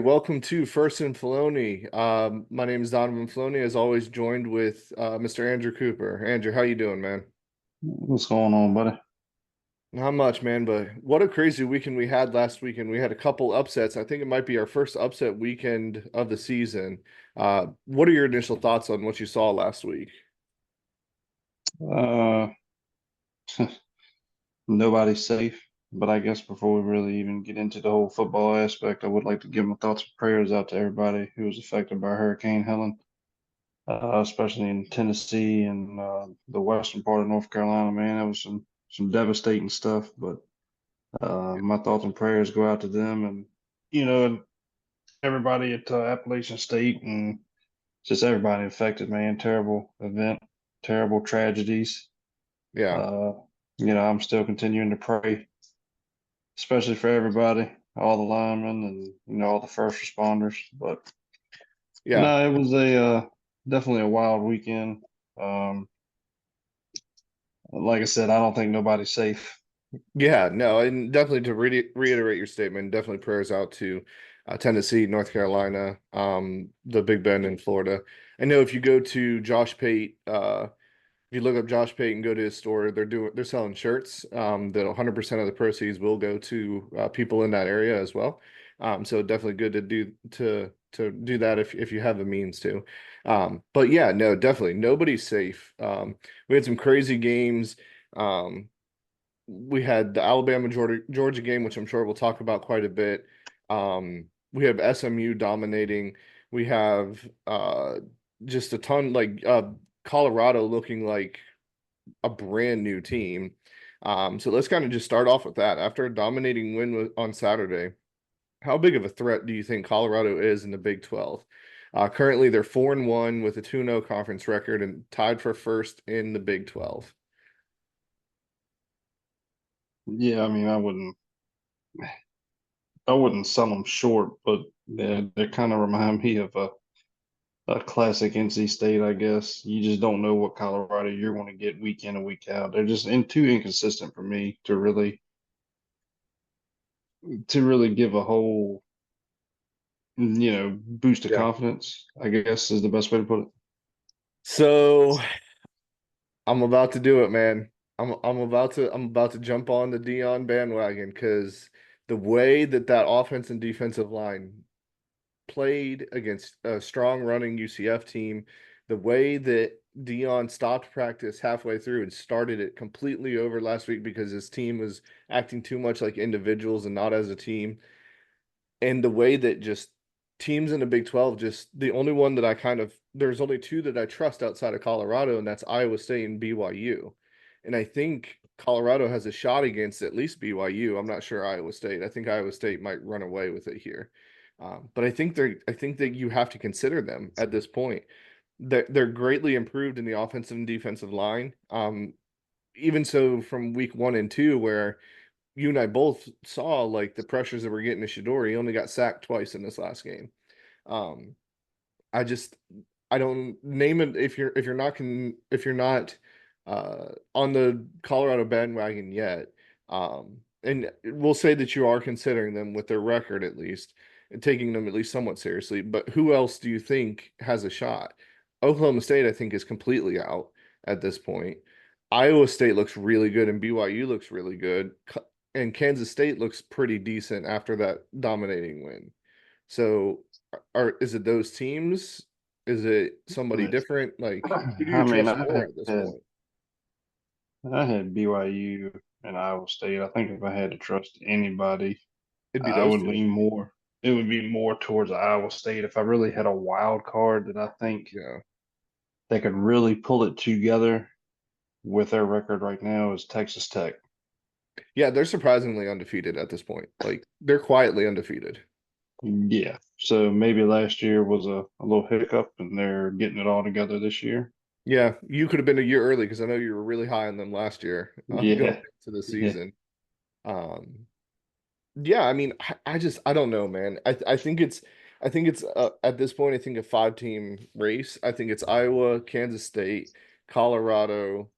welcome to First and Filoni. My name is Donovan Filoni, as always, joined with Mr. Andrew Cooper. Andrew, how you doing, man? What's going on, buddy? Not much, man, but what a crazy weekend we had last weekend. We had a couple upsets. I think it might be our first upset weekend of the season. What are your initial thoughts on what you saw last week? Uh, Nobody's safe, but I guess before we really even get into the whole football aspect, I would like to give my thoughts and prayers out to everybody who was affected by Hurricane Helen, especially in Tennessee and the western part of North Carolina. Man, that was some devastating stuff. But my thoughts and prayers go out to them and and everybody at Appalachian State and just everybody affected. Man, terrible event, terrible tragedies. Yeah, Uh, I'm still continuing to pray, especially for everybody, all the linemen and all the first responders. But yeah, no, it was a definitely a wild weekend. Um, like I said, I don't think nobody's safe. yeah. No, and definitely to reiterate your statement, definitely prayers out to Tennessee, North Carolina, the Big Bend in Florida. I know if you go to Josh Pate, if you look up Josh Pate and go to his store, they're selling shirts. That 100% of the proceeds will go to people in that area as well. So definitely good to do that if you have the means to. But yeah, no, definitely nobody's safe. We had some crazy games. Um, we had the Alabama Georgia game, which I'm sure we'll talk about quite a bit. We have SMU dominating. We have just a ton like Colorado looking like a brand new team. So let's kind of just start off with that. After a dominating win on Saturday, how big of a threat do you think Colorado is in the Big 12? Currently, they're 4-1 with a 2-0 conference record and tied for first in the Big 12. Yeah, I mean, I wouldn't sell them short, but they kind of remind me of a classic NC State, I guess. You just don't know what Colorado you're going to get week in and week out. They're just too inconsistent for me to really give a whole boost of Yeah. confidence, I guess is the best way to put it. So I'm about to do it, man. I'm about to jump on the Dion bandwagon because the way that offense and defensive line played against a strong running UCF team, the way that Dion stopped practice halfway through and started it completely over last week because his team was acting too much like individuals and not as a team, and the way that just teams in the Big 12, just the only one that there's only two that I trust outside of Colorado, and that's Iowa State and BYU. And I think Colorado has a shot against at least BYU. I'm not sure Iowa State. I think Iowa State might run away with it here. But I think that you have to consider them at this point. They're greatly improved in the offensive and defensive line. Even so, from week 1 and 2, where you and I both saw like the pressures that we're getting to Shador. He only got sacked twice in this last game. Um, I just I don't name it if you're not on the Colorado bandwagon yet. And we'll say that you are considering them with their record at least and taking them at least somewhat seriously. But who else do you think has a shot? Oklahoma State, I think, is completely out at this point. Iowa State looks really good, and BYU looks really good, and Kansas State looks pretty decent after that dominating win. So, is it those teams? Is it somebody different? Like, who do you I mean, trust more at this point? I had BYU and Iowa State. I think if I had to trust anybody, It'd be I those would two. lean more. It would be more towards Iowa State. If I really had a wild card that I think Yeah. they could really pull it together with their record right now is Texas Tech. Yeah, they're surprisingly undefeated at this point. Like, they're quietly undefeated. Yeah. So maybe last year was a little hiccup and they're getting it all together this year. Yeah, you could have been a year early because I know you were really high on them last year going Yeah. into the Yeah. season. Um, yeah, I mean, I don't know, man. I think it's at this point, I think a 5 team race. I think it's Iowa, Kansas State, Colorado,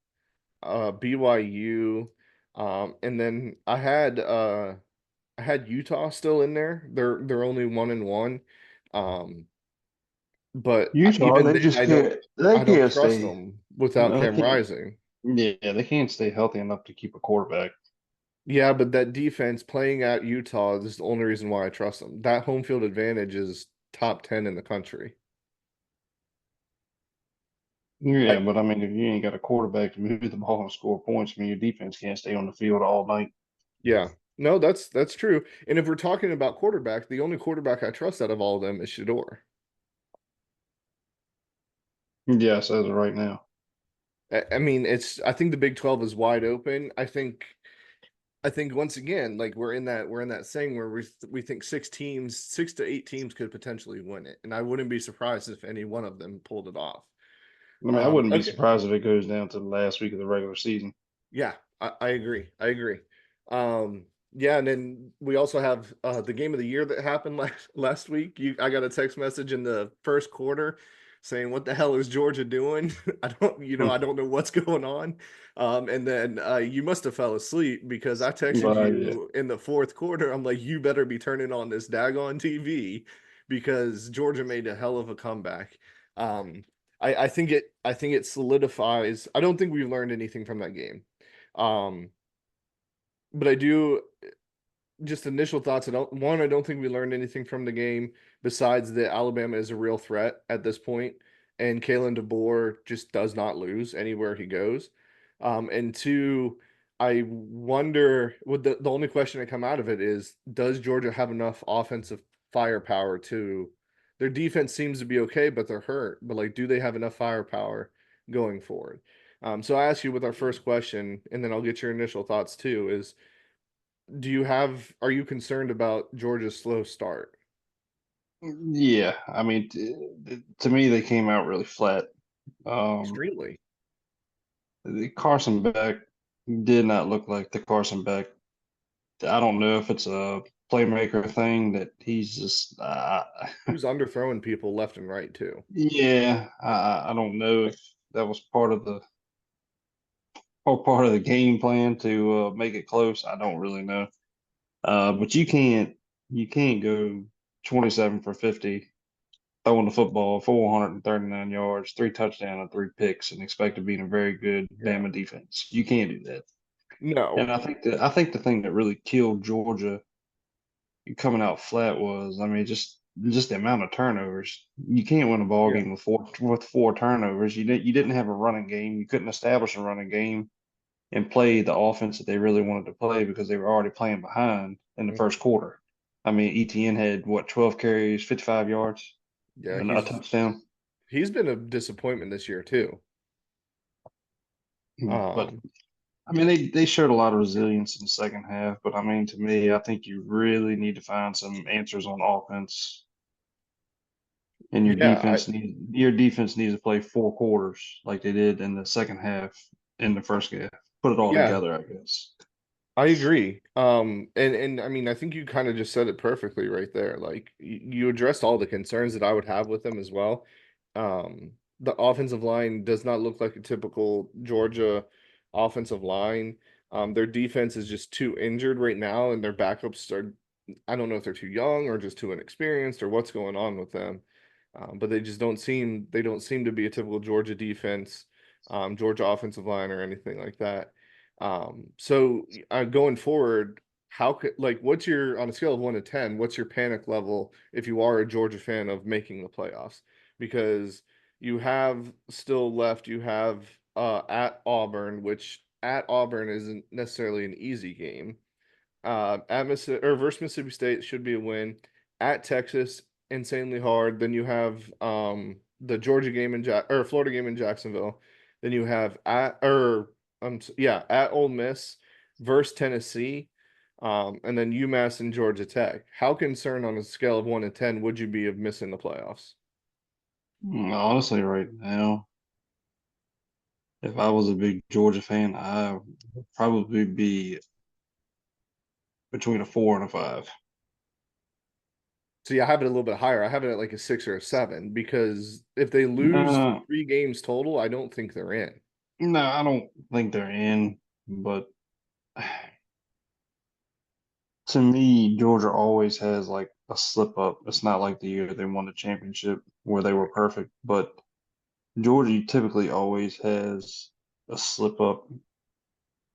BYU, and then I had I had Utah still in there. They're only 1-1. Um, but Utah, even they then, just can't. They I don't can't trust stay. them without They Cam can't. Rising. Yeah, they can't stay healthy enough to keep a quarterback. Yeah, but that defense playing at Utah is the only reason why I trust them. That home field advantage is top 10 in the country. I, Yeah, but I mean, if you ain't got a quarterback to move the ball and score points, I mean, your defense can't stay on the field all night. yeah. No, that's true. And if we're talking about quarterback, the only quarterback I trust out of all of them is Shador. Yes, as of right now. I mean, I think the Big 12 is wide open. I think once again, like we're in that thing where we think 6 teams, 6 to 8 teams could potentially win it, and I wouldn't be surprised if any one of them pulled it off. I mean, I wouldn't be Okay, surprised if it goes down to the last week of the regular season. yeah, I agree. I agree. Yeah, and then we also have the game of the year that happened last week. I got a text message in the first quarter saying, "What the hell is Georgia doing?" I don't know what's going on. And then you must have fell asleep because I texted Yeah. you in the fourth quarter. I'm like, "You better be turning on this daggone TV because Georgia made a hell of a comeback." Um, I think it solidifies. I don't think we've learned anything from that game. Um, but I do just initial thoughts. I don't think we learned anything from the game besides that Alabama is a real threat at this point, and Kalen DeBoer just does not lose anywhere he goes. And two, I wonder. What the only question that come out of it is, does Georgia have enough offensive firepower to? Their defense seems to be okay, but they're hurt. But like, do they have enough firepower going forward? So I ask you with our first question, and then I'll get your initial thoughts too. Is are you concerned about Georgia's slow start? Yeah, I mean, to me, they came out really flat. Extremely. The Carson Beck did not look like the Carson Beck. I don't know if it's a playmaker thing that he's just, He was underthrowing people left and right too. yeah, I don't know if that was part of the or part of the game plan to make it close. I don't really know. But you can't go 27 for 50 throwing the football 439 yards, 3 touchdowns and 3 picks and expect to beat a very good Yeah. Bama defense. You can't do that. No. And I think the thing that really killed Georgia coming out flat was, I mean, just the amount of turnovers. You can't win a ball Yeah. game with four turnovers. You didn't have a running game. You couldn't establish a running game and play the offense that they really wanted to play because they were already playing behind in the Mhm. first quarter. I mean, ETN had what, 12 carries, 55 yards, Yeah, and a touchdown. he's been a disappointment this year too. But Um, I mean, they showed a lot of resilience in the second half. But I mean, to me, I think you really need to find some answers on offense, and yeah, your defense needs to play 4 quarters like they did in the second half in the first half. Put it all yeah, together, I guess. I agree. And I mean, I think you kind of just said it perfectly right there. Like you addressed all the concerns that I would have with them as well. The offensive line does not look like a typical Georgia offensive line. Their defense is just too injured right now, and their backups are, I don't know if they're too young or just too inexperienced or what's going on with them. But they don't seem to be a typical Georgia defense, Georgia offensive line or anything like that. Going forward, how could like what's your on a scale of 1 to 10, what's your panic level if you are a Georgia fan of making the playoffs? Because you have still left, you have at Auburn, which at Auburn isn't necessarily an easy game. At Mississippi or versus Mississippi State should be a win. At Texas, insanely hard. Then you have the Georgia game in or Florida game in Jacksonville. Then you have at Ole Miss versus Tennessee, and then UMass and Georgia Tech. How concerned on a scale of 1 to 10 would you be of missing the playoffs? Honestly, right now, if I was a big Georgia fan, I would probably be between a 4 and a 5. See, I have it a little bit higher. I have it at like a 6 or a 7 because if they lose No, 3 games total, I don't think they're in. no, I don't think they're in, but To me, Georgia always has like a slip up. It's not like the year they won the championship where they were perfect, but Georgia typically always has a slip up.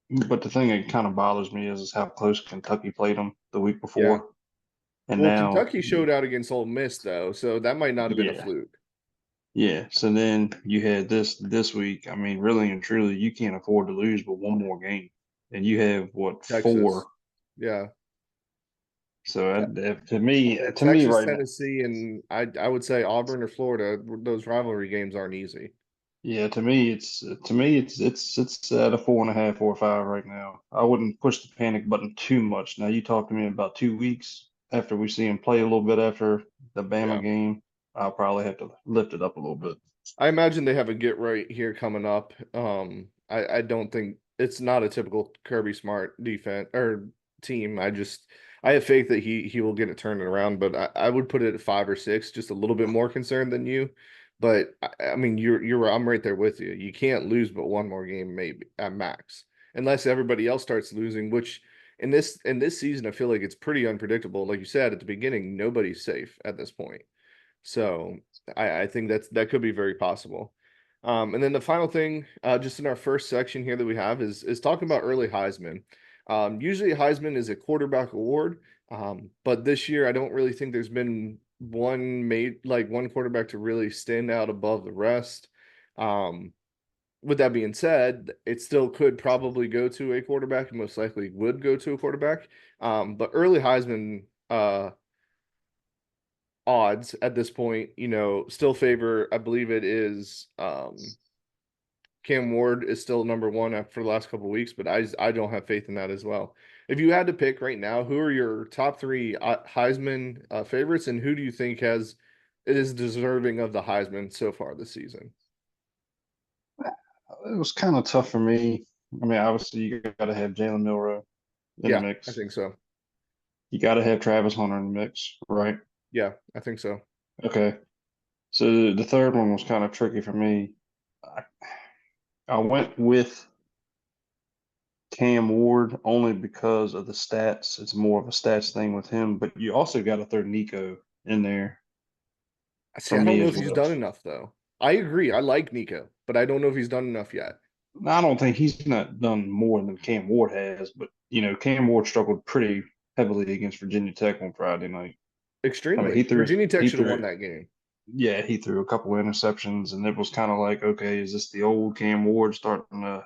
But the thing that kind of bothers me is how close Kentucky played them the week Yeah. before. And Well, now, Kentucky showed out against Ole Miss though, so that might not have been a yeah, fluke. yeah. So then you had this week. I mean, really and truly, you can't afford to lose but one more game. And you have what, Texas. four? Yeah. So Te- to me Texas, right now, Tennessee, and I would say Auburn or Florida, those rivalry games aren't easy. yeah, to me it's at a 4.5, 4 or 5 right now. I wouldn't push the panic button too much. Now you talk to me about 2 weeks after we see him play a little bit after the Bama Yeah. game, I'll probably have to lift it up a little bit. I imagine they have a get right here coming up. I don't think it's not a typical Kirby Smart defense or team. I have faith that he will get it turned around, but I would put it at 5 or 6, just a little bit more concerned than you. But I mean, I'm right there with you. You can't lose but one more game, maybe at max, unless everybody else starts losing, which in this season I feel like it's pretty unpredictable. Like you said at the beginning, nobody's safe at this point. So I think that could be very possible. And then the final thing, just in our first section here that we have is talking about early Heisman. Usually Heisman is a quarterback award, but this year I don't really think there's been one quarterback to really stand out above the rest. Um, with that being said, it still could probably go to a quarterback, most likely would go to a quarterback. But early Heisman odds at this point, still favor, I believe it is Cam Ward is still number one after the last couple of weeks, but I don't have faith in that as well. If you had to pick right now, who are your top three Heisman favorites, and who do you think is deserving of the Heisman so far this season? It was kind of tough for me. I mean, obviously you got to have Jalen Milroe in the Yeah, I mix. think so. You got to have Travis Hunter in the mix, right? Yeah, I think so. Okay. So the third one was kind of tricky for me. I, I went with Cam Ward only because of the stats. It's more of a stats thing with him, but you also got to throw Nico in there See, for I don't me know as if he's well. done enough though. I agree. I like Nico, but I don't know if he's done enough yet. I don't think he's not done more than Cam Ward has, but Cam Ward struggled pretty heavily against Virginia Tech on Friday night. I mean, Extremely. Virginia Tech he should have won threw, that game. yeah, he threw a couple of interceptions, and it was kind of like, okay, is this the old Cam Ward starting to,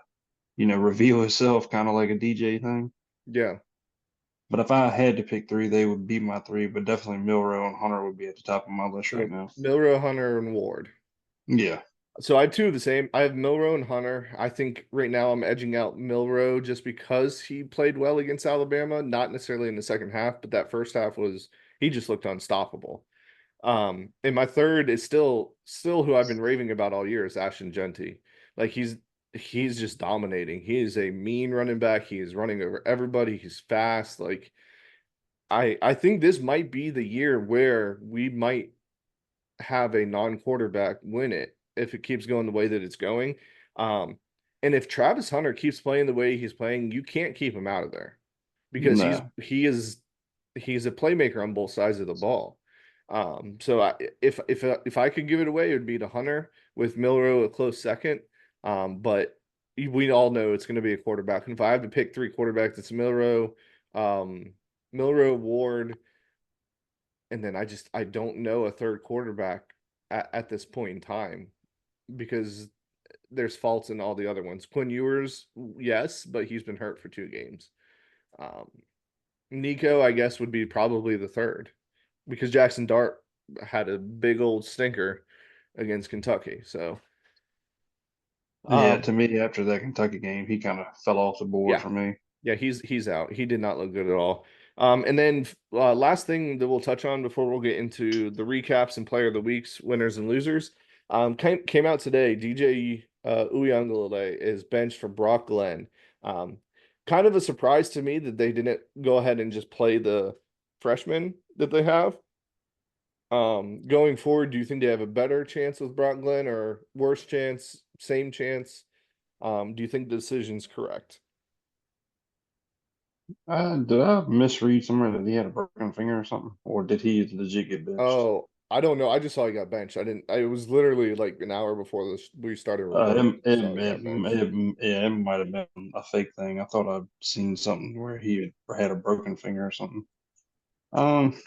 reveal himself, kind of like a DJ thing? Yeah. But if I had to pick three, they would be my three, but definitely Milroe and Hunter would be at the top of my list right So now. Milrow, Hunter, and Ward. Yeah. So I have two of the same. I have Milrow and Hunter. I think right now I'm edging out Milrow just because he played well against Alabama, not necessarily in the second half, but that first half was he just looked unstoppable. And my third is still who I've been raving about all year is Ashton Genty. Like he's just dominating. He is a mean running back. He is running over everybody. He's fast. Like I think this might be the year where we might have a non-quarterback win it if it keeps going the way that it's going. Um, and if Travis Hunter keeps playing the way he's playing, you can't keep him out of there because No. he's a playmaker on both sides of the ball. So if I could give it away, it would be to Hunter with Milrow a close second. But we all know it's going to be a quarterback. And if I have to pick three quarterbacks, it's um, Milrow, Ward, and then I don't know a third quarterback at this point in time because there's faults in all the other ones. Quinn Ewers, yes, but he's been hurt for 2 games. Um, Nico, I guess, would be probably the third because Jackson Dart had a big old stinker against Kentucky. So, Yeah, um, to me, after that Kentucky game, he kind of fell off the board yeah, for me. yeah, he's out. He did not look good at all. And then last thing that we'll touch on before we'll get into the recaps and player of the weeks, winners and losers. Came out today. DJ Uiagalelei is benched for Brock Glenn. Um, kind of a surprise to me that they didn't go ahead and just play the freshman that they have. Going forward, do you think they have a better chance with Brock Glenn or worse chance, same chance? Do you think the decision's correct? Did I misread somewhere that he had a broken finger or something, or did he legit get benched? Oh, I don't know. I just saw he got benched. I didn't. It was literally like an hour before this we started Uh, recording. it, I it, saw he it, got benched. yeah, it might have been a fake thing. I thought I'd seen something where he had a broken finger or something. Um,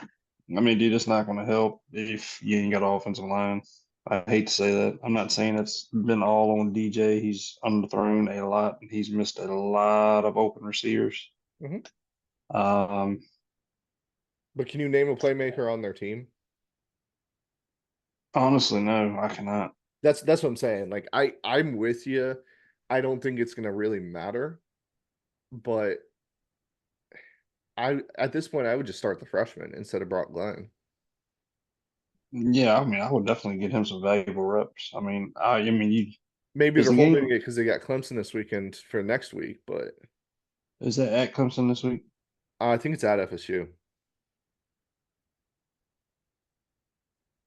I mean, dude, it's not going to help if you ain't got an offensive line. I hate to say that. I'm not saying it's been all on DJ. He's underthrown a lot. He's missed a lot of open receivers. Hmm. Um, But can you name a playmaker on their team? Honestly, no, I cannot. That's what I'm saying. Like I'm with you. I don't think it's gonna really matter, but I at this point I would just start the freshman instead of Brock Glenn. Yeah, I mean, I would definitely get him some valuable reps. I mean, you Maybe is they're the holding game it because they got Clemson this weekend for next week, but is that at Clemson this week? I think it's at FSU.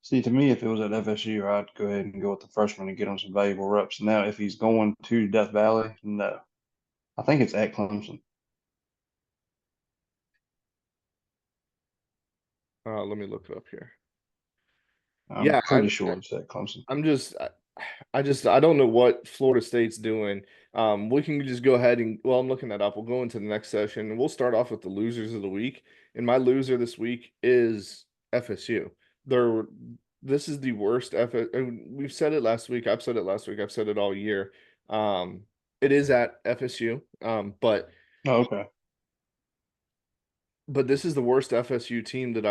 See, to me, if it was at FSU, I'd go ahead and go with the freshman and get him some valuable reps. Now, if he's going to Death Valley, no, I think it's at Clemson. Let me look it up here. I'm Yeah, pretty sure it's at Clemson. I'm just I don't know what Florida State's doing. We can just go ahead and I'm looking that up. We'll go into the next session and we'll start off with the losers of the week. And my loser this week is FSU. They're This is the worst and we've said it last week. I've said it last week. I've said it all year. Um, it is at FSU. Oh, okay. But this is the worst FSU team that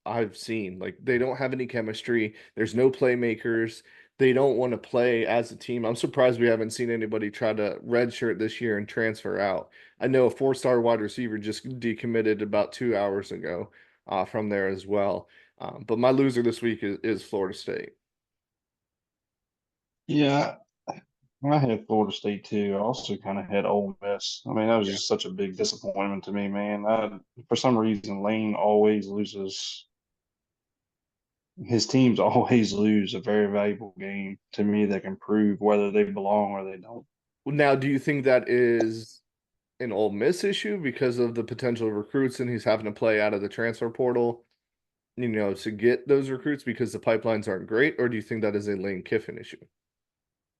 I've seen. Like they don't have any chemistry. There's no playmakers. They don't want to play as a team. I'm surprised we haven't seen anybody try to redshirt this year and transfer out. I know a four-star wide receiver just decommitted about 2 hours ago from there as well. But my loser this week is Florida State. Yeah, I had Florida State too. I also kind of had Ole Miss. I mean, that was Yeah. just such a big disappointment to me, man. For some reason, Lane always loses. His teams always lose a very valuable game to me that can prove whether they belong or they don't. Now, do you think that is an Ole Miss issue because of the potential recruits and he's having to play out of the transfer portal? To get those recruits because the pipelines aren't great, or do you think that is a Lane Kiffin issue?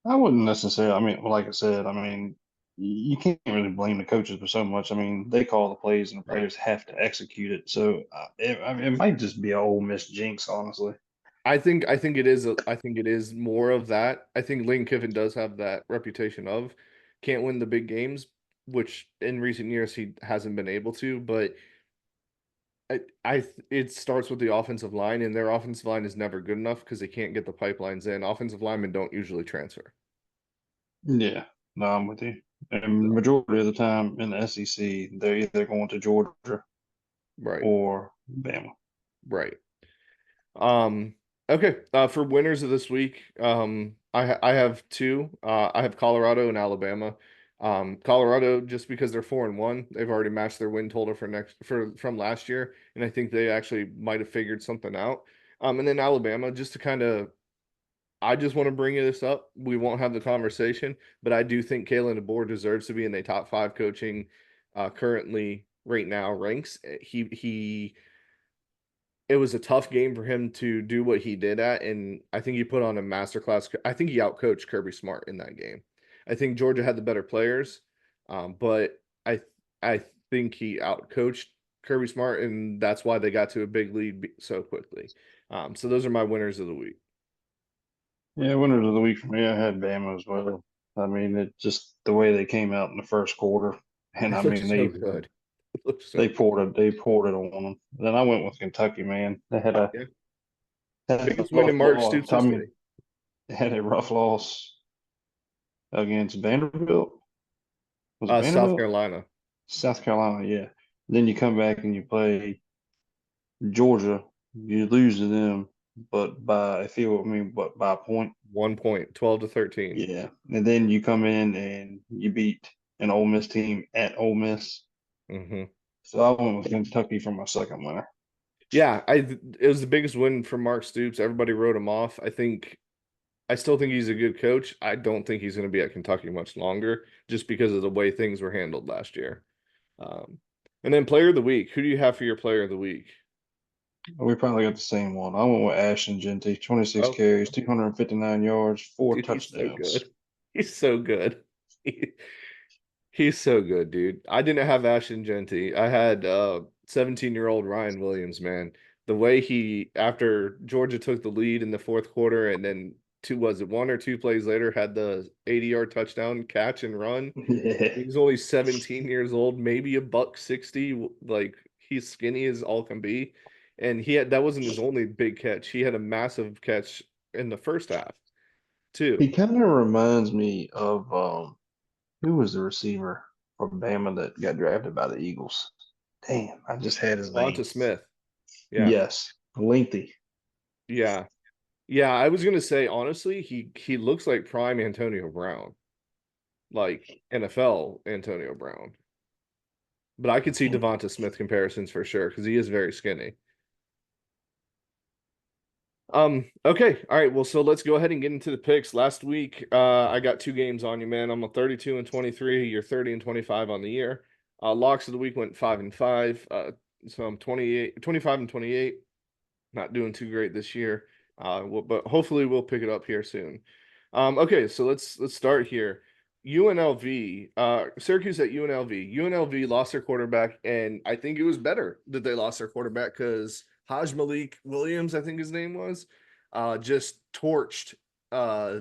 I wouldn't necessarily. I mean, like I said, I mean, you can't really blame the coaches for so much. I mean, they call the plays and the Right. players have to execute it. So I mean, it might just be a Ole Miss jinx, honestly. I think it is more of that. I think Lane Kiffin does have that reputation of can't win the big games, which in recent years he hasn't been able to. But it starts with the offensive line, and their offensive line is never good enough because they can't get the pipelines in. Offensive linemen don't usually transfer. Yeah, no, I'm with you. And So, majority of the time in the SEC, they're either going to Georgia right, or Bama. right. Um, okay. For winners of this week, I have two. I have Colorado and Alabama. Colorado just because they're 4-1, they've already matched their win total for from last year, and I think they actually might have figured something out. And then Alabama, just to kind of, I just want to bring this up. We won't have the conversation, but I do think Kalen DeBoer deserves to be in the top five coaching currently right now ranks. He it was a tough game for him to do what he did at, and I think he put on a masterclass. I think he outcoached Kirby Smart in that game. I think Georgia had the better players, but I think he outcoached Kirby Smart, and that's why they got to a big lead so quickly. So those are my winners of the week. Yeah, winners of the week for me, I had Bama as well. I mean, it just the way they came out in the first quarter, and I It looked mean so good. It looked so they good. poured it on them. Then I went with Kentucky, man. Yeah, Had a biggest win in rough Mark loss. Stoops I mean, history. they had a rough loss against Vanderbilt. Was it South Vanderbilt? Carolina, South Carolina, yeah. Then you come back and you play Georgia. You lose to them, but by I feel I mean, but by a point. 1 point, 12-13. Yeah. And then you come in and you beat an Ole Miss team at Ole Miss. Hmm. So I went with Kentucky for my second winner. Yeah, it was the biggest win for Mark Stoops. Everybody wrote him off. I still think he's a good coach. I don't think he's going to be at Kentucky much longer just because of the way things were handled last year. Um, And then player of the week. Who do you have for your player of the week? We probably got the same one. I went with Ashton Genty, 26 Oh, carries, 259 yards, four dude, he's so touchdowns. good. He's so good. He's so good, dude. I didn't have Ashton Genty. I had 17-year-old Ryan Williams, man. The way he after Georgia took the lead in the fourth quarter and then two was it one or two plays later had the 80-yard touchdown catch and run. Yeah. He's only 17 years old, maybe a buck 60, like he's skinny as all can be. And he had that wasn't his only big catch. He had a massive catch in the first half, He too. kind of reminds me of who was the receiver from Bama that got drafted by the Eagles? Damn, I just had his Devonta name. Smith. Yeah. Yes, lengthy. Yeah. Yeah, I was gonna say honestly, he looks like prime Antonio Brown, like NFL Antonio Brown. But I could see Devonta Smith comparisons for sure because he is very skinny. Okay, all right. Well, so let's go ahead and get into the picks. Last week, I got two games on you, man. I'm a 32 and 23. You're 30 and 25 on the year. Locks of the week went 5 and 5. So I'm 28, 25 and 28. Not doing too great this year. But hopefully we'll pick it up here soon. Okay, so let's start here. UNLV, Syracuse at UNLV. UNLV lost their quarterback, and I think it was better that they lost their quarterback because Haj Malik Williams, I think his name was, just torched uh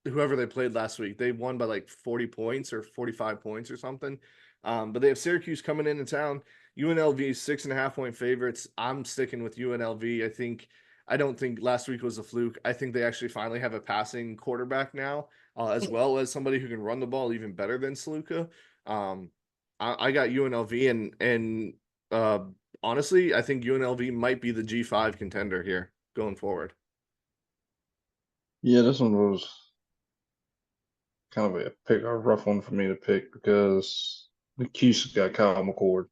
whoever they played last week. They won by like 40 points or 45 points or something. But they have Syracuse coming into town. UNLV 6.5 point favorites. I'm sticking with UNLV. I don't think last week was a fluke. I think they actually finally have a passing quarterback now, as well as somebody who can run the ball even better than Sluka. Um, I got UNLV and uh, honestly, I think UNLV might be the G5 contender here going forward. Yeah, this one was kind of a rough one for me to pick because the Cuse got Kyle McCord,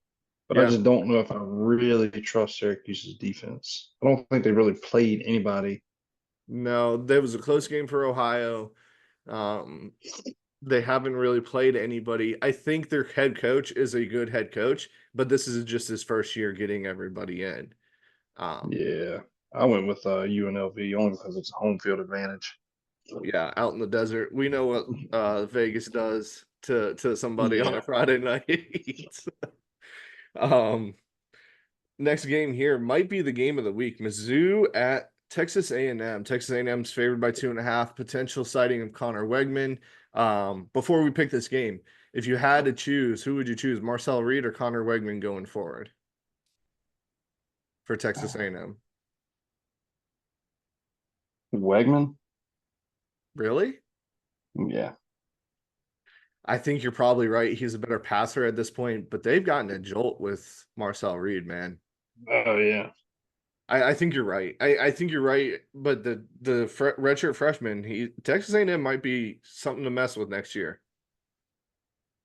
but I Yeah. just don't know if I really trust Syracuse's defense. I don't think they really played anybody. No, there was a close game for Ohio. Um, they haven't really played anybody. I think their head coach is a good head coach, but this is just his first year getting everybody in. Um, Yeah, I went with UNLV only because it's a home field advantage. yeah, out in the desert. We know what Vegas does to somebody on a Yeah, Friday night. um, Next game here might be the game of the week. Mizzou at Texas A&M. Texas A&M's favored by 2.5. Potential sighting of Connor Wegman. Before we pick this game, if you had to choose, who would you choose, Marcel Reed or Connor Wegman going forward for Texas A&M? Wegman. Really? Yeah. I think you're probably right. He's a better passer at this point, but they've gotten a jolt with Marcel Reed, man. Oh yeah. I think you're right. I think you're right. But the redshirt freshman, Texas A&M might be something to mess with next year.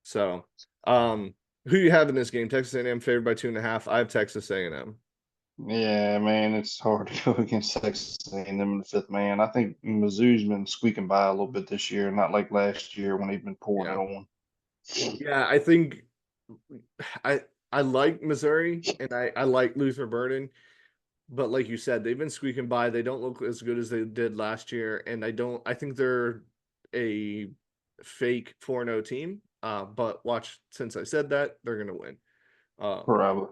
So, who you have in this game? Texas A&M favored by 2.5. I have Texas A&M. Yeah, man, it's hard to go against Texas A&M in the fifth man. I think Mizzou's been squeaking by a little bit this year, not like last year when they've been pouring it Yeah, on. yeah. I think I I like Missouri and I like Luther Burden, but like you said, they've been squeaking by. They don't look as good as they did last year, and I don't. I think they're a fake 4-0 team. But watch, since I said that, they're gonna win. Probably.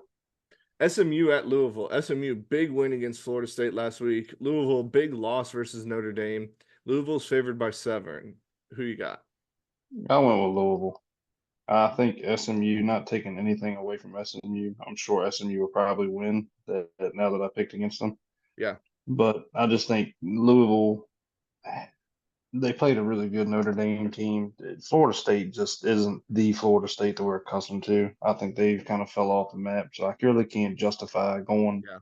SMU at Louisville. SMU big win against Florida State last week. Louisville big loss versus Notre Dame. Louisville's favored by 7. Who you got? I went with Louisville. I think SMU, not taking anything away from SMU, I'm sure SMU will probably win that now that I picked against them. Yeah, But I just think Louisville, they played a really good Notre Dame team. Florida State just isn't the Florida State that we're accustomed to. I think they've kind of fell off the map. So I really can't justify going yeah.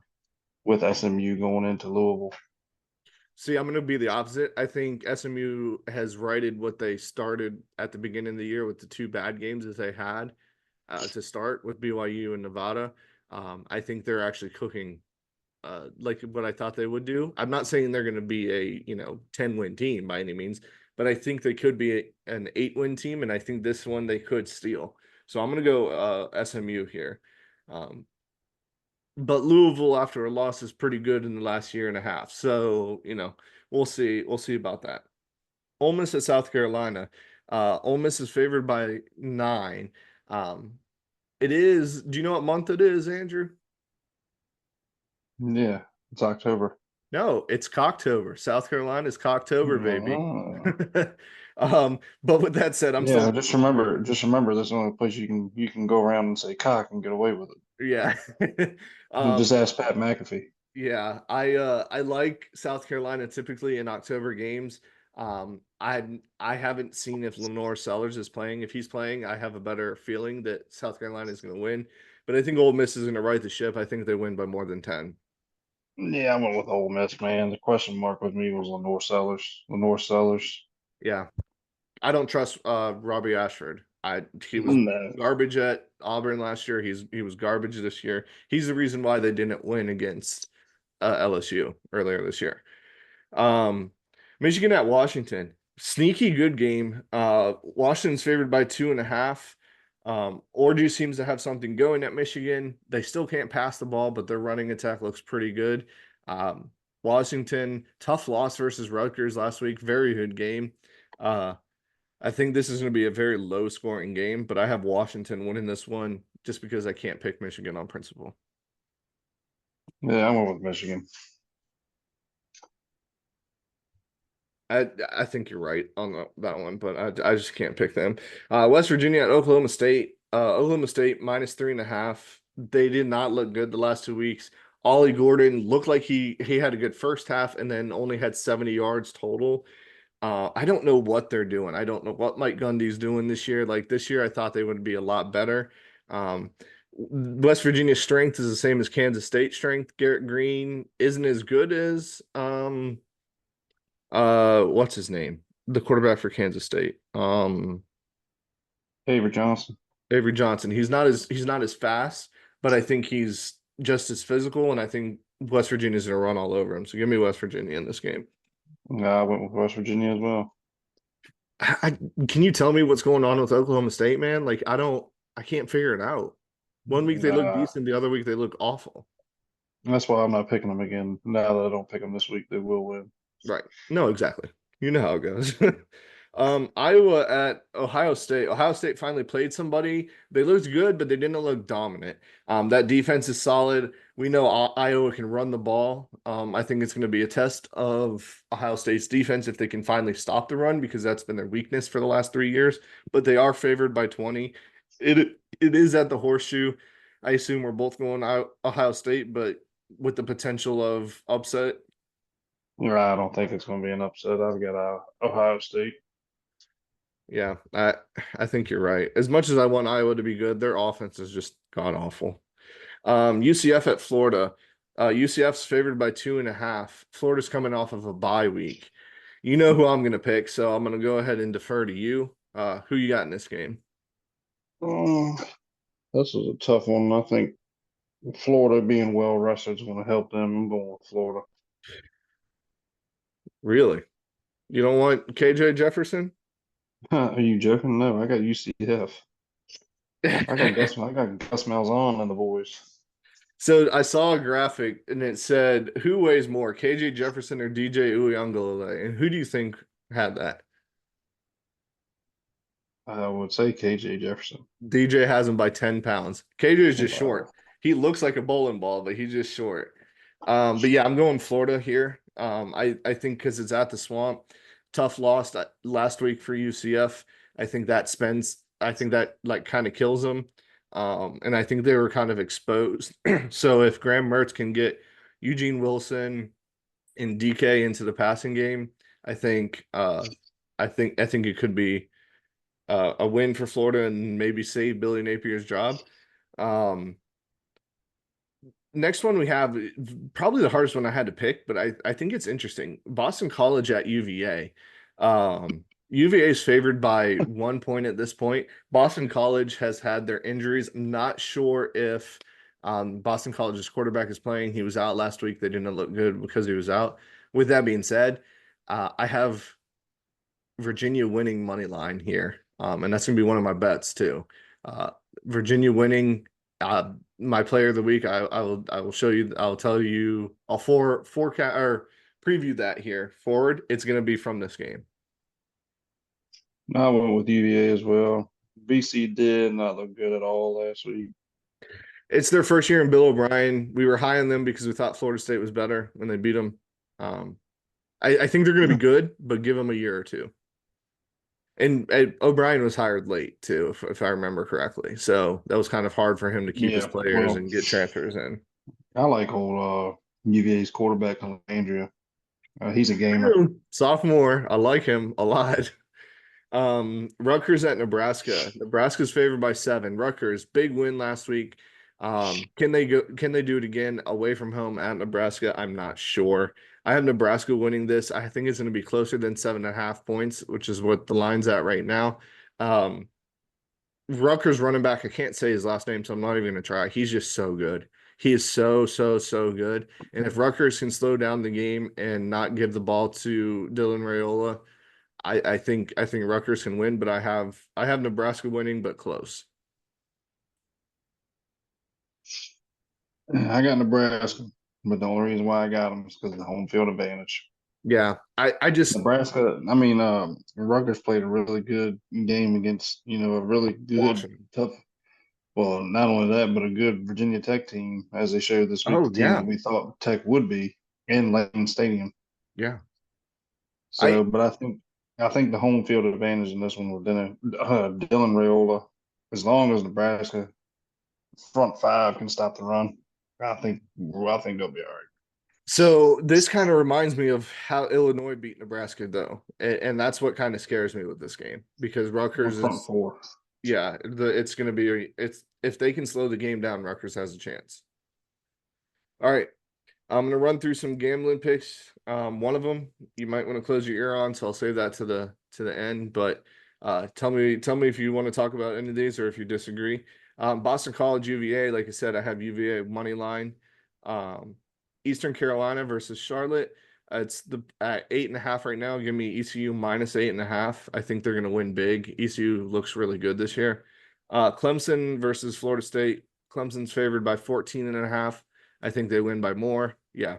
with SMU going into Louisville. See, I'm going to be the opposite. I think SMU has righted what they started at the beginning of the year with the two bad games that they had to start with BYU and Nevada. I think they're actually cooking like what I thought they would do. I'm not saying they're going to be a 10-win team by any means, but I think they could be an 8-win team, and I think this one they could steal. So I'm going to go SMU here. Um, but Louisville, after a loss, is pretty good in the last year and a half. So, we'll see. We'll see about that. Ole Miss at South Carolina. Ole Miss is favored by 9. Um, it is. Do you know what month it is, Andrew? Yeah, it's October. No, it's Cocktober. South Carolina's Cocktober, baby. Uh, But with that said, I'm yeah, still just remember that's the only place you can go around and say cock and get away with yeah. it. Um, Just ask Pat McAfee. yeah, I like South Carolina typically in October games. I haven't seen if Lenore Sellers is playing. If he's playing, I have a better feeling that South Carolina is going to win. But I think Ole Miss is going to right the ship. I think they win by more than 10. Yeah, I went with Ole Miss, man. The question mark with me was Lenore Sellers. Lenore Sellers. Yeah. I don't trust Robbie Ashford. He was No. garbage at Auburn last year. He was garbage this year. He's the reason why they didn't win against LSU earlier this year. Um, Michigan at Washington, sneaky good game. Washington's favored by 2.5. Ordu seems to have something going at Michigan. They still can't pass the ball, but their running attack looks pretty good. Um, Washington, tough loss versus Rutgers last week. Very good game. Uh, I think this is going to be a very low scoring game, but I have Washington winning this one just because I can't pick Michigan on principle. Yeah, I went with Michigan. I think you're right on that one, but I just can't pick them. West Virginia at Oklahoma State. Oklahoma State -3.5. They did not look good the last 2 weeks. Ollie Gordon looked like he had a good first half and then only had 70 yards total. I don't know what they're doing. I don't know what Mike Gundy's doing this year. Like this year, I thought they would be a lot better. Um, West Virginia's strength is the same as Kansas State strength. Garrett Green isn't as good as what's his name? The quarterback for Kansas State. Avery Johnson. Avery Johnson. He's not as fast, but I think he's just as physical, and I think West Virginia's gonna run all over him. So give me West Virginia in this game. Yeah, I went with West Virginia as well. I, can you tell me what's going on with Oklahoma State, man? Like I can't figure it out. One week they look Nah, decent, the other week they look awful. that's why I'm not picking them again. Now that I don't pick them this week, they will win. Right. No, exactly. You know how it goes. Iowa at Ohio State. Ohio State finally played somebody. They looked good, but they didn't look dominant. That defense is solid. We know Iowa can run the ball. I think it's going to be a test of Ohio State's defense if they can finally stop the run because that's been their weakness for the last 3 years. But they are favored by 20. It is at the Horseshoe. I assume we're both going out Ohio State, but with the potential of upset. I don't think it's going to be an upset. I've got Ohio State. Yeah, I think you're right. As much as I want Iowa to be good, their offense is just god awful. UCF at Florida. UCF's favored by 2.5. Florida's coming off of a bye week. You know who I'm going to pick, so I'm going to go ahead and defer to you. Who you got in this game? Um, this is a tough one. I think Florida being well rested is going to help them. I'm going with Florida. Really? You don't want KJ Jefferson? Are you joking? No, I got UCF. I got Gus Malzahn and the boys. So I saw a graphic and it said, who weighs more, KJ Jefferson or DJ Uyunglele? And who do you think had that? I would say KJ Jefferson. DJ has him by 10 pounds. KJ is just Wow. short. He looks like a bowling ball, but he's just short. But yeah, I'm going Florida here. I think because it's at the swamp. Tough loss last week for UCF. I think that like kind of kills them. And I think they were kind of exposed. So if Graham Mertz can get Eugene Wilson and DK into the passing game, I think I think it could be a win for Florida and maybe save Billy Napier's job. Um, Next one we have probably the hardest one I had to pick, but I think it's interesting. Boston College at UVA. UVA is favored by 1 point at this point. Boston College has had their injuries. I'm not sure if Boston College's quarterback is playing. He was out last week. They didn't look good because he was out. With that being said, I have Virginia winning money line here. And that's gonna be one of my bets too. Uh, Virginia winning. my player of the week. I will show you. I'll tell you. I'll forecast or preview that here. Forward, it's going to be from this game. I went with UVA as well. BC did not look good at all last week. It's their first year in Bill O'Brien. We were high on them because we thought Florida State was better when they beat them. Um, I think they're going to be good, but give them a year or two. And O'Brien was hired late too, if I remember correctly. So that was kind of hard for him to keep his Yeah, players well, and get transfers in. I like old UVA's quarterback, Andrew. He's a gamer. Sophomore, I like him a lot. Rutgers at Nebraska. Nebraska's favored by 7. Rutgers, big win last week. Can they go? Can they do it again away from home at Nebraska? I'm not sure. I have Nebraska winning this. I think it's going to be closer than 7.5 points, which is what the line's at right now. Um, Rutgers running back, I can't say his last name, so I'm not even going to try. He's just so good. He is so good. And if Rutgers can slow down the game and not give the ball to Dylan Raiola, I think Rutgers can win, but I have Nebraska winning, but close. I got Nebraska, but the only reason why I got them is because of the home field advantage. Yeah, I just Nebraska, Rutgers played a really good game against, a really good, Washington. tough, well, not only that, but a good Virginia Tech team, as they showed this week, Oh the team yeah, that we thought Tech would be in Lane Stadium. yeah. I So, but I think the home field advantage in this one with Dylan Raiola, as long as Nebraska front five can stop the run, I think they'll be all right. so this kind of reminds me of how Illinois beat Nebraska though, and that's what kind of scares me with this game because The Rutgers front is four. yeah, it's going to be it's if they can slow the game down, Rutgers has a chance. All right, I'm gonna run through some gambling picks. One of them you might want to close your ear on, so I'll save that to the end. But tell me if you want to talk about any of these or if you disagree. Boston College UVA, like I said, I have UVA money line. Um, Eastern Carolina versus Charlotte. It's the at 8.5 right now. Give me ECU minus 8.5. I think they're gonna win big. ECU looks really good this year. Clemson versus Florida State. Clemson's favored by 14.5. I think they win by more. Yeah,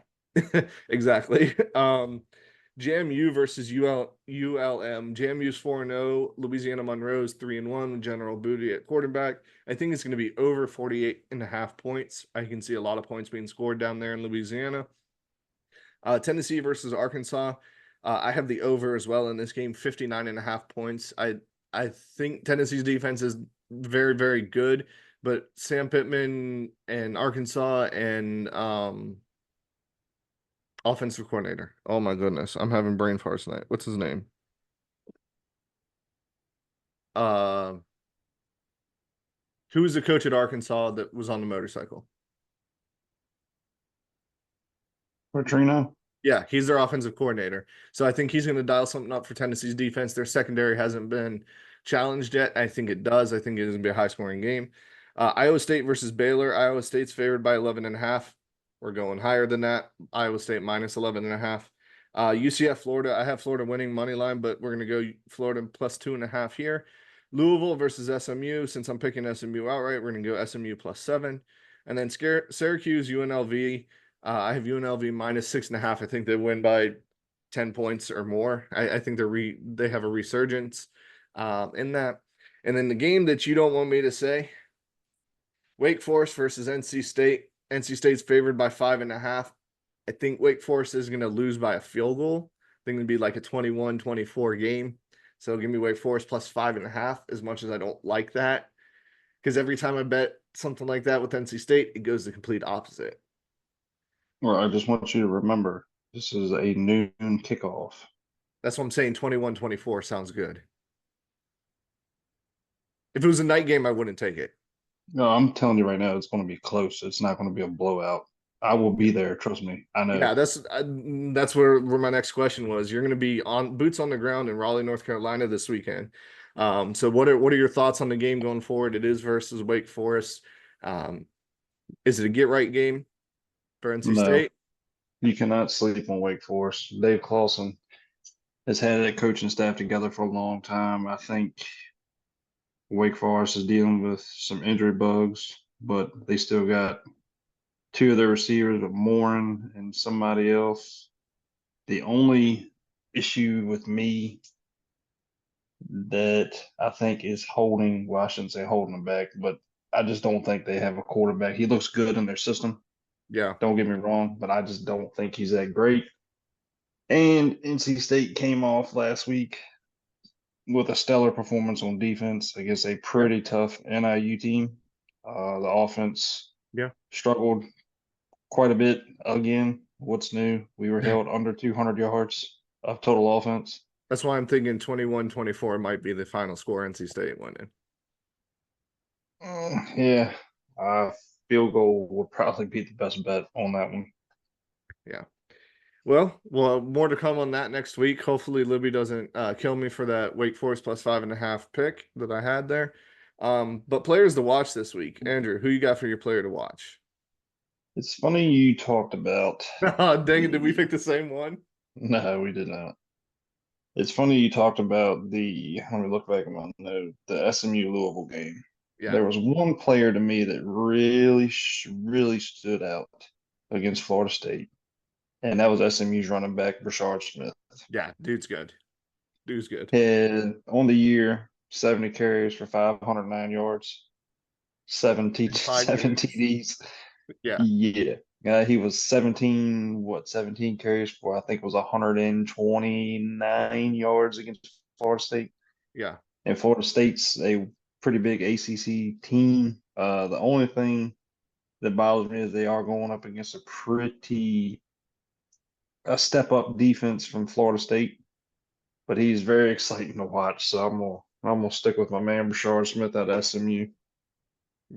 exactly. JMU versus ULM. JMU's 4-0. Louisiana Monroe's 3-1. General Booty at quarterback. I think it's going to be over 48.5 points. I can see a lot of points being scored down there in Louisiana. Tennessee versus Arkansas. I have the over as well in this game, 59.5 points. I think Tennessee's defense is very, very good, but Sam Pittman and Arkansas and offensive coordinator. Oh my goodness, I'm having brain farts tonight. What's his name? Uh, who was the coach at Arkansas that was on the motorcycle? Petrino. Yeah, he's their offensive coordinator. So I think he's going to dial something up for Tennessee's defense. Their secondary hasn't been challenged yet. I think it does. I think it is going to be a high scoring game. Iowa State versus Baylor. Iowa State's favored by 11.5. We're going higher than that. Iowa State minus 11.5. UCF Florida. I have Florida winning money line, but we're going to go Florida plus 2.5 here. Louisville versus SMU. Since I'm picking SMU outright, we're going to go SMU plus 7. And then Syracuse UNLV. I have UNLV minus 6.5. I think they win by 10 points or more. I think they have a resurgence in that. And then the game that you don't want me to say, Wake Forest versus NC State. NC State's favored by 5.5. I think Wake Forest is going to lose by a field goal. I think it'll be like a 21-24 game. So give me Wake Forest plus 5.5, as much as I don't like that. Because every time I bet something like that with NC State, it goes the complete opposite. Well, I just want you to remember this is a noon kickoff. That's what I'm saying. 21-24 sounds good. If it was a night game, I wouldn't take it. No, I'm telling you right now, it's going to be close. It's not going to be a blowout. I will be there. Trust me. I know. Yeah, that's where my next question was. You're going to be on boots on the ground in Raleigh, North Carolina this weekend. So what are your thoughts on the game going forward? It is versus Wake Forest. Um, is it a get right game for NC No, State? you cannot sleep on Wake Forest. Dave Clawson has had that coaching staff together for a long time. I think Wake Forest is dealing with some injury bugs. but they still got two of their receivers, with Morin and somebody else. The only issue with me that I think is holding, well, I shouldn't say holding them back, but I just don't think they have a quarterback. He looks good in their system. Yeah. Don't get me wrong, but I just don't think he's that great. And NC State came off last week with a stellar performance on defense against a Yeah. pretty tough NIU team. The offense Yeah. struggled quite a bit again. What's new? We were held under 200 yards of total offense. That's why I'm thinking 21-24 might be the final score NC State winning. Yeah, field goal would probably be the best bet on that one. Yeah. Well, more to come on that next week. Hopefully, Libby doesn't kill me for that Wake Forest plus 5.5 pick that I had there. But players to watch this week. Andrew, who you got for your player to watch? It's funny you talked about Oh, dang it, did we pick the. the same one? No, we did not. It's funny you talked about the. Let me look back at my note. The SMU Louisville game. Yeah. There was one player to me that really, really stood out against Florida State, and that was SMU's running back, Brashard Smith. Yeah, dude's good. Dude's good. Had on the year 70 carries for 509 yards, In 7 5 games. TDs. Yeah. Yeah. He was 17 carries for, I think it was 129 yards against Florida State. Yeah. And Florida State's a pretty big ACC team. The only thing that bothers me is they are going up against a step up defense from Florida State, but he's very exciting to watch. So I'm gonna stick with my man Brashard Smith at SMU.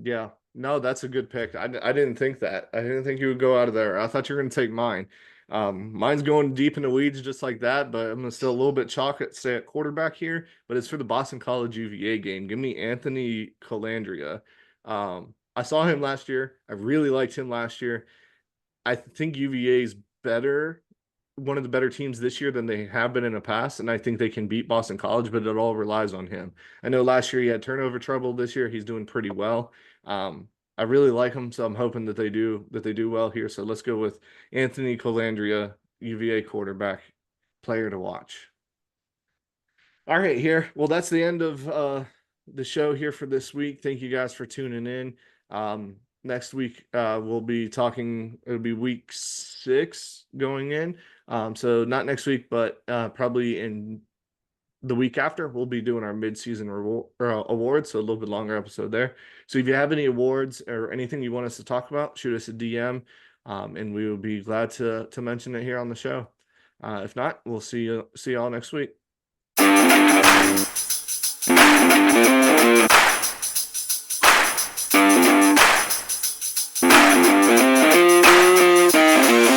Yeah. No, that's a good pick. I didn't think that. I didn't think you would go out of there. I thought you were going to take mine. Mine's going deep in the weeds just like that, but I'm going to still a little bit chalk it, stay at quarterback here, but it's for the Boston College UVA game. Give me Anthony Colandrea. I saw him last year. I really liked him last year. I think UVA is better, one of the better teams this year than they have been in the past, and I think they can beat Boston College, but it all relies on him. I know last year he had turnover trouble. This year he's doing pretty well. I really like him, so I'm hoping that they do well here. So let's go with Anthony Colandrea, UVA quarterback, player to watch. All right, here. Well, that's the end of the show here for this week. Thank you guys for tuning in. Next week, we'll be talking, it'll be week 6 going in. So not next week, but probably in the week after, we'll be doing our mid-season awards, so a little bit longer episode there. So if you have any awards or anything you want us to talk about, shoot us a DM, and we will be glad to mention it here on the show. If not, we'll see y'all next week.